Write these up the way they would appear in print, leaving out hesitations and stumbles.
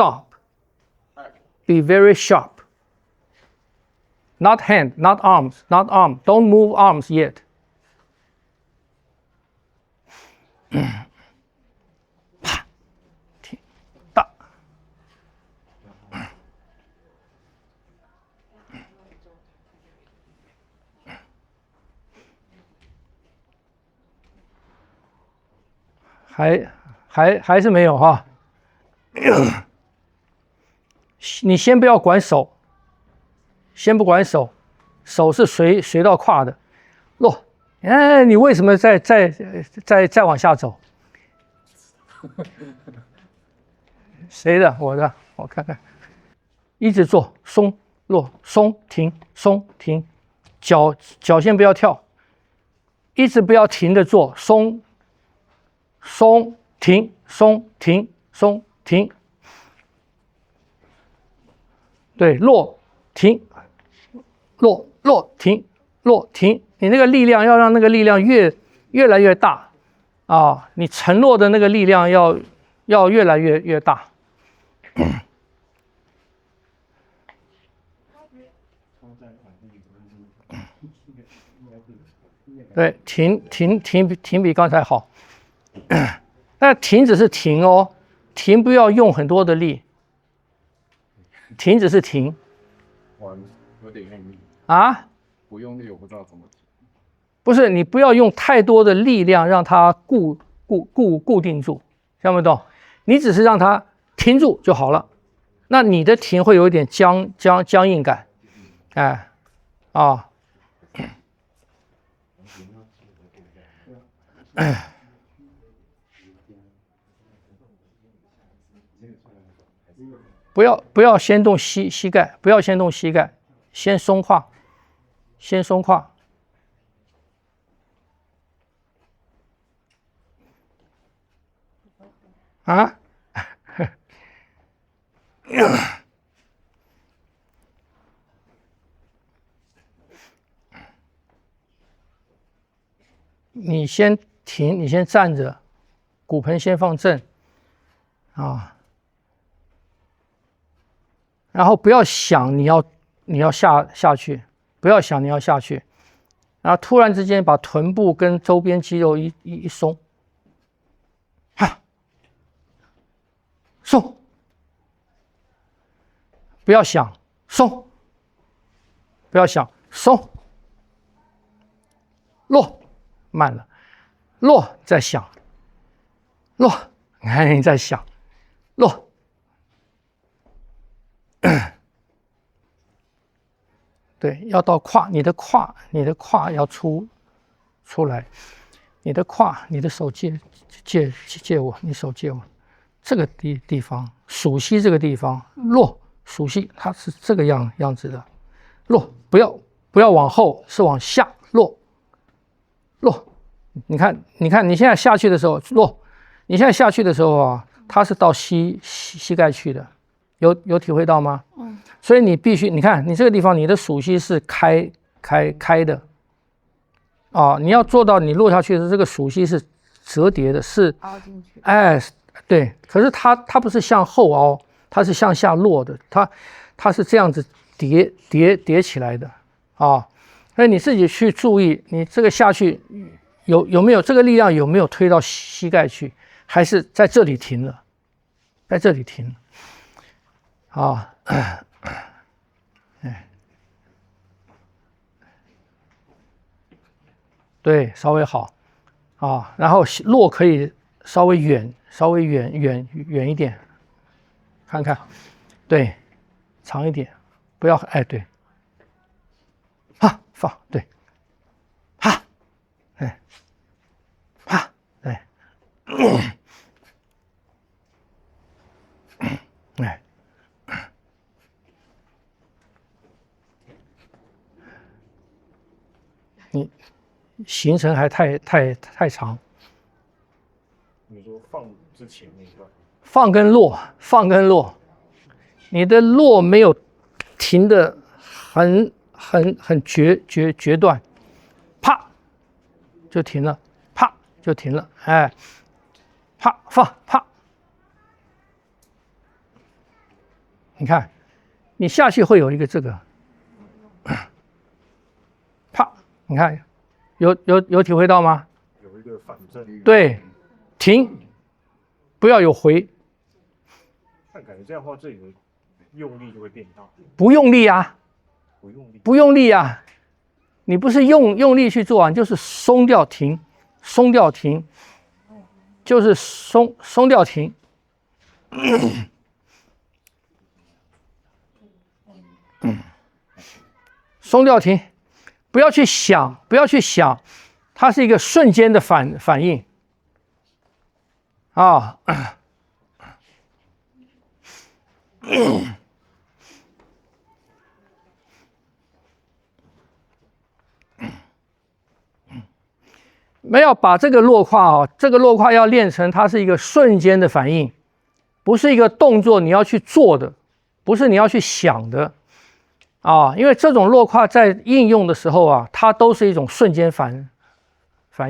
stop. Be very sharp. Not hand, not arms, not arm. Don't move arms yet. 啪，停，大。还是没有哈。你先不要管手，先不管手，手是随到胯的。落，哎，你为什么再往下走？谁的？我的，我看看。一直做，松落，松停，松停，脚先不要跳，一直不要停的做，松停，松停，松停。对，落停，落停，落停。你那个力量要让那个力量越来越大啊！你承诺的那个力量要越来越大。对，停比刚才好。那停只是停哦，停不要用很多的力。停只是停。有点用力啊？不用力我不知道怎么停。不是，你不要用太多的力量让它固定住，听不懂？你只是让它停住就好了。那你的停会有一点僵硬感，哎，啊。不要先动膝盖，不要先动膝盖，先松胯，先松胯。啊？你先停，你先站着，骨盆先放正，啊。然后不要想你要下去，不要想你要下去，然后突然之间把臀部跟周边肌肉一松，哈，松，不要想松，不要想松，落，慢了，落再想，落，你看你在想，落。对，要到胯，你的胯要出来，你的胯，你的手借我，你手借我，这个地方，属膝这个地方落，属膝它是这个样子的，落，不要往后，是往下落，你看你现在下去的时候落，你现在下去的时候啊，它是到膝盖去的。有体会到吗？所以你必须，你看你这个地方，你的属膝是开的，啊，你要做到你落下去的这个属膝是折叠的，是凹进去。哎，对，可是它不是向后凹，它是向下落的，它是这样子叠起来的啊。所以你自己去注意，你这个下去有没有这个力量有没有推到膝盖去，还是在这里停了，在这里停了。啊，对，稍微好啊，然后落可以稍微远一点，看看，对，长一点，不要哎，对，哈放对，哈，哎，哈，对，哎。你行程还太长。你说放之前那一段，放跟落，你的落没有停的很决断，啪就停了，啪就停了，哎，啪放啪，你看，你下去会有一个这个，啪，你看，有体会到吗？有一个反正。对，停，不要有回。但感觉这样的话，这里的用力就会变大。不用力啊，不用力。不用力啊，你不是用力去做啊，你就是松掉停，松掉停，就是松掉停。松掉停，不要去想，不要去想，它是一个瞬间的反应啊。没有把这个落胯这个落胯要练成它是一个瞬间的反应，不是一个动作你要去做的，不是你要去想的啊。因为这种落胯在应用的时候啊，它都是一种瞬间反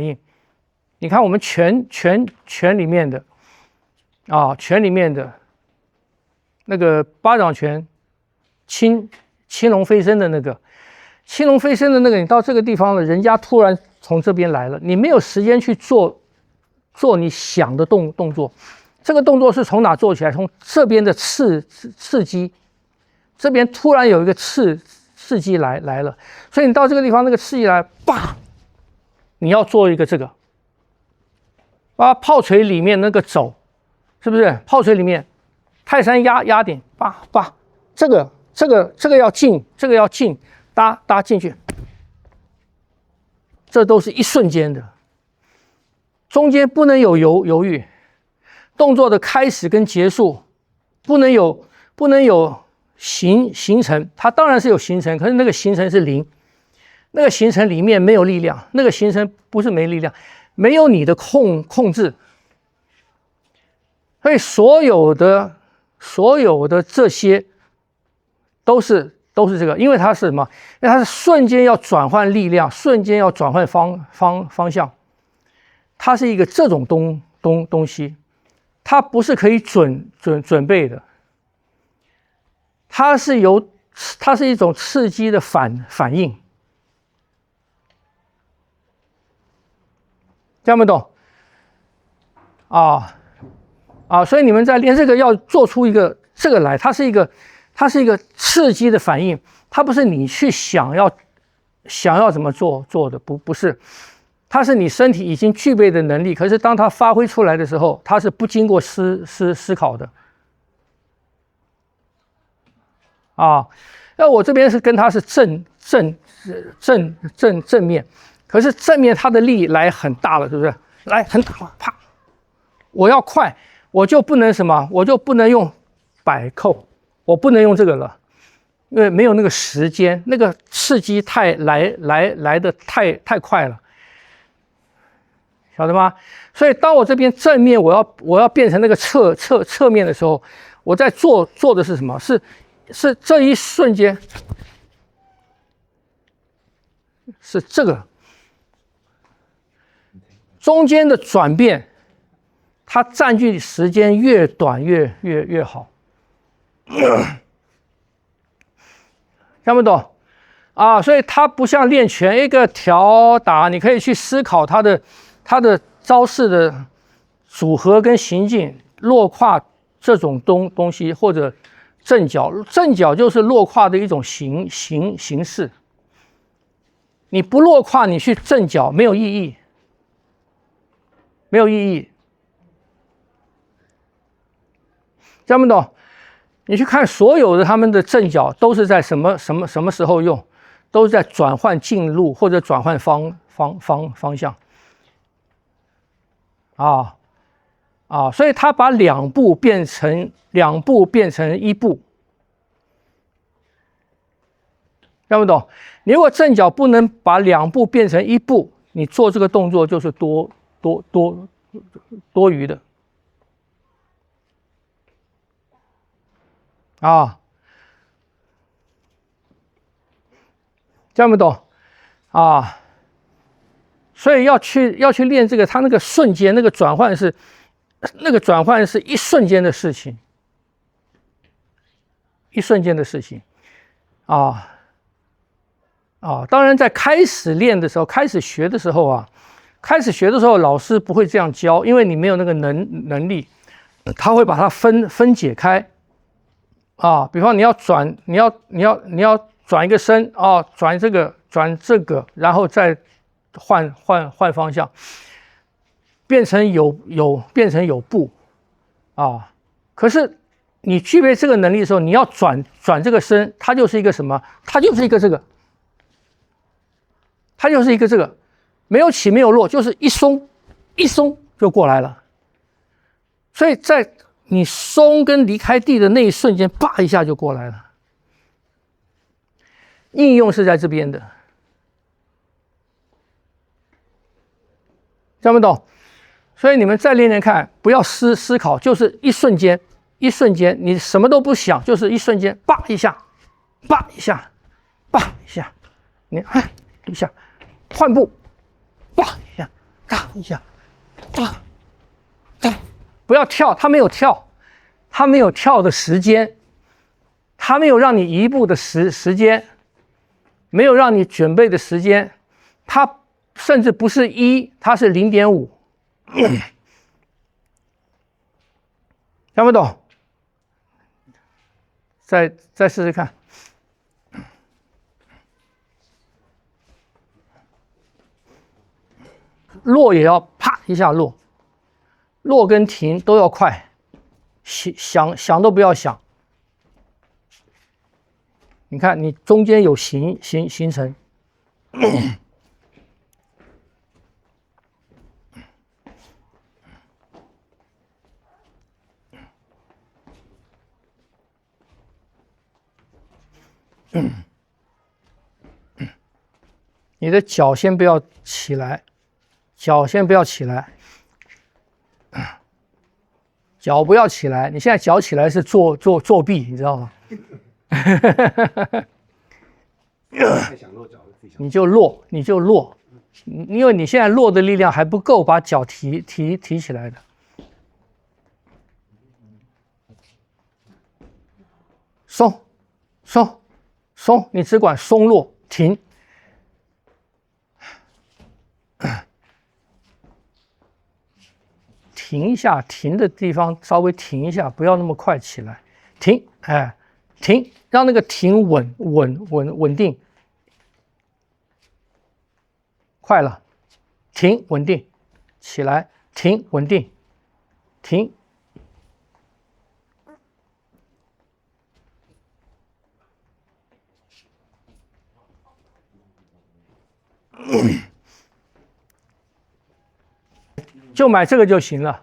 应。你看我们拳里面的啊，拳里面的那个巴掌拳，青龙飞身的那个，青龙飞身的那个，你到这个地方了，人家突然从这边来了，你没有时间去做你想的动作。这个动作是从哪做起来？从这边的刺激，这边突然有一个刺激来了，所以你到这个地方，那个刺激来，叭，你要做一个这个，把炮锤里面那个肘，是不是？炮锤里面泰山压点，叭，这个要进，这个要进，搭进去。这都是一瞬间的，中间不能有犹豫，动作的开始跟结束不能有形成，它当然是有形成，可是那个形成是零，那个形成里面没有力量，那个形成不是没力量，没有你的控制，所以所有的这些都是这个，因为它是什么？因为它是瞬间要转换力量，瞬间要转换方向，它是一个这种东西，它不是可以准备的，它是一种刺激的反应，听不懂？所以你们在练这个要做出一个这个来，它是一个刺激的反应，它不是你去想要怎么做的，不是，它是你身体已经具备的能力，可是当它发挥出来的时候，它是不经过思考的。那我这边是跟它是正面，可是正面它的力来很大了，是不是？来很大了，啪！我要快，我就不能什么？我就不能用摆扣。我不能用这个了，因为没有那个时间，那个刺激来的太快了，晓得吗？所以当我这边正面我要变成那个侧面的时候，我在做的是什么？是这一瞬间，是这个中间的转变，它占据时间越短越好。看不懂所以它不像练拳一个挑打，你可以去思考它的招式的组合跟行进，落胯这种东西，或者正脚就是落胯的一种形式。你不落胯，你去正脚没有意义，听不懂？你去看所有的他们的正脚都是在什么时候用，都是在转换进入或者转换方向所以他把两步变成一步，听不懂？你如果正脚不能把两步变成一步，你做这个动作就是多余的听不懂所以要去练这个，它那个瞬间那个转换是一瞬间的事情一瞬间的事情，当然在开始练的时候，开始学的时候老师不会这样教，因为你没有那个能力，他会把它分解开，比方你要转一个身转这个，然后再换方向，变成有步可是你具备这个能力的时候，你要转这个身，它就是一个什么？它就是一个这个，没有起没有落，就是一松就过来了。所以在你松跟离开地的那一瞬间，叭一下就过来了。应用是在这边的，听不懂？所以你们再练练看，不要思考，就是一瞬间，你什么都不想，就是一瞬间，叭一下，你一下，换步，叭一下，哒一下，哒，不要跳，他没有跳的时间，他没有让你移步的时间，没有让你准备的时间，他甚至不是1，它是0.5。听不懂？再试试看。落也要啪一下落，落跟停都要快，想都不要想。你看，你中间有形成。你的脚先不要起来，脚不要起来，你现在脚起来是作弊，你知道吗？你就落，因为你现在落的力量还不够把脚提起来的。松，你只管松落停。停一下，停的地方稍微停一下，不要那么快起来。停，停，让那个停稳定。快了，停，稳定，起来，停，稳定，停。就买这个就行了。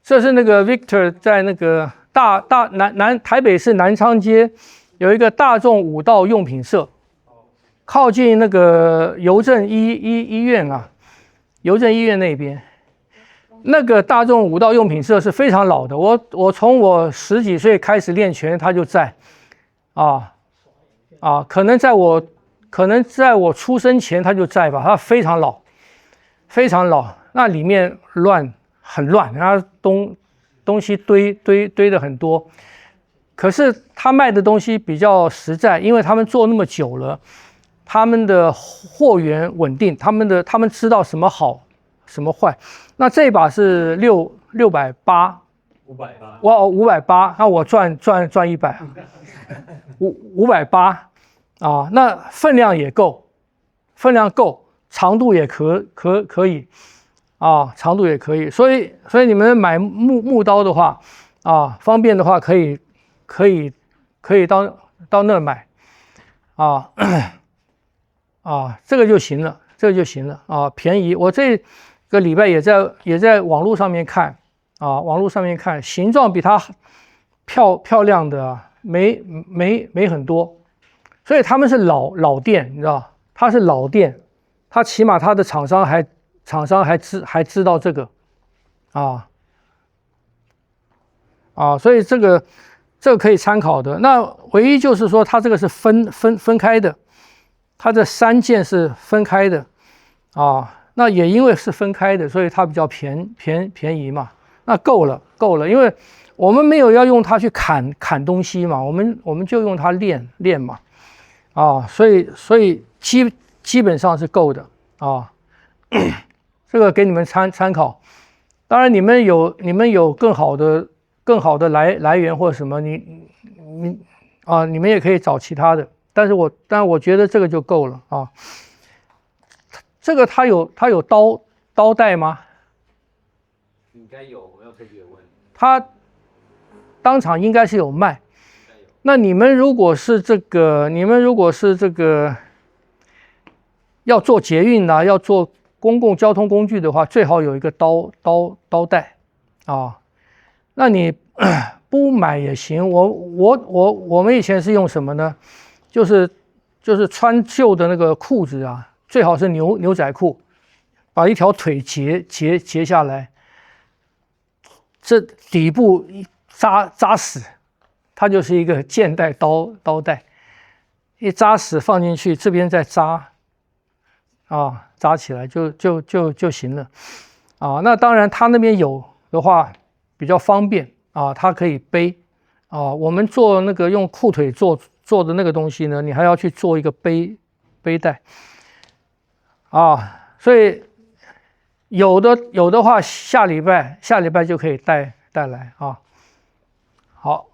这是那个 Victor 在那个台北市南昌街有一个大众武道用品社，靠近那个邮政医院邮政医院那边。那个大众武道用品社是非常老的，我从我10几岁开始练拳，他就在，可能在我出生前他就在吧，他非常老。那里面很乱，然后东西堆的很多。可是他卖的东西比较实在，因为他们做那么久了，他们的货源稳定，他们知道什么好，什么坏。那这一把是680，580，哇，580，那我赚100，580那分量也够，长度也可以。长度也可以，所以你们买木刀的话，方便的话可以到那买，这个就行了，便宜。我这个礼拜也在网络上面看，形状比它漂亮的没很多，所以他们是老店，你知道，它是老店，它起码它的厂商还知道这个，所以这个可以参考的。那唯一就是说，它这个是分开的，它这3件是分开的，那也因为是分开的，所以它比较便宜嘛。那够了，够了，因为我们没有要用它去砍东西嘛，我们就用它练嘛，啊，所以基本上是够的啊，这个给你们参考。当然你们有更好的来源或者什么，你们也可以找其他的，但我觉得这个就够了啊。这个它有刀带吗？应该有，我要特别问。它当场应该是有卖。那你们如果是这个要做捷运啊，要做公共交通工具的话，最好有一个刀带啊。那你不买也行。我们以前是用什么呢？就是穿旧的那个裤子啊，最好是牛仔裤，把一条腿截下来，这底部扎死，它就是一个剑带刀带，一扎死放进去，这边再扎啊，扎起来就行了啊。那当然，它那边有的话比较方便啊，它可以背啊。我们做那个用裤腿做的那个东西呢，你还要去做一个背带啊，所以有的话下礼拜就可以带来啊。好。